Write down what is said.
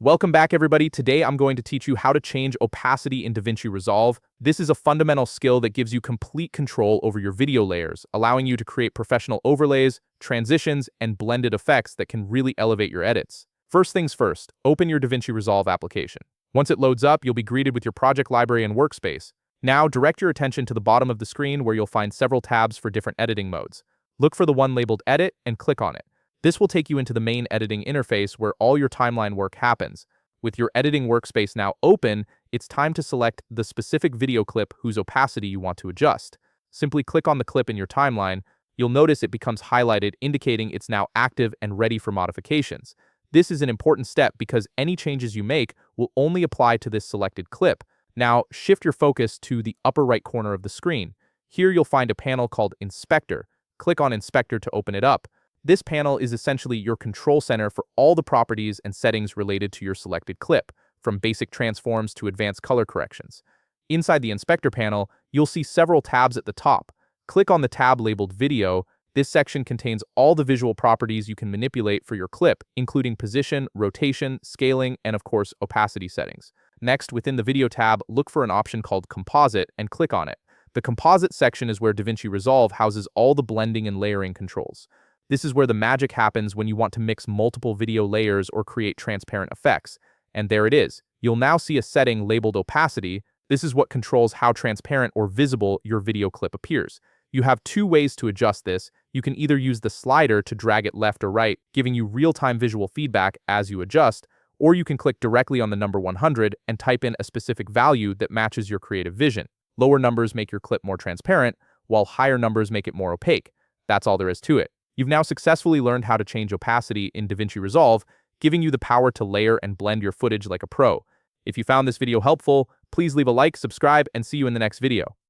Welcome back, everybody. Today, I'm going to teach you how to change opacity in DaVinci Resolve. This is a fundamental skill that gives you complete control over your video layers, allowing you to create professional overlays, transitions, and blended effects that can really elevate your edits. First things first, open your DaVinci Resolve application. Once it loads up, you'll be greeted with your project library and workspace. Now, direct your attention to the bottom of the screen where you'll find several tabs for different editing modes. Look for the one labeled Edit and click on it. This will take you into the main editing interface where all your timeline work happens. With your editing workspace now open, it's time to select the specific video clip whose opacity you want to adjust. Simply click on the clip in your timeline. You'll notice it becomes highlighted, indicating it's now active and ready for modifications. This is an important step because any changes you make will only apply to this selected clip. Now, shift your focus to the upper right corner of the screen. Here you'll find a panel called Inspector. Click on Inspector to open it up. This panel is essentially your control center for all the properties and settings related to your selected clip, from basic transforms to advanced color corrections. Inside the Inspector panel, you'll see several tabs at the top. Click on the tab labeled Video. This section contains all the visual properties you can manipulate for your clip, including position, rotation, scaling, and of course, opacity settings. Next, within the Video tab, look for an option called Composite and click on it. The Composite section is where DaVinci Resolve houses all the blending and layering controls. This is where the magic happens when you want to mix multiple video layers or create transparent effects. And there it is. You'll now see a setting labeled Opacity. This is what controls how transparent or visible your video clip appears. You have two ways to adjust this. You can either use the slider to drag it left or right, giving you real-time visual feedback as you adjust, or you can click directly on the number 100 and type in a specific value that matches your creative vision. Lower numbers make your clip more transparent, while higher numbers make it more opaque. That's all there is to it. You've now successfully learned how to change opacity in DaVinci Resolve, giving you the power to layer and blend your footage like a pro. If you found this video helpful, please leave a like, subscribe, and see you in the next video.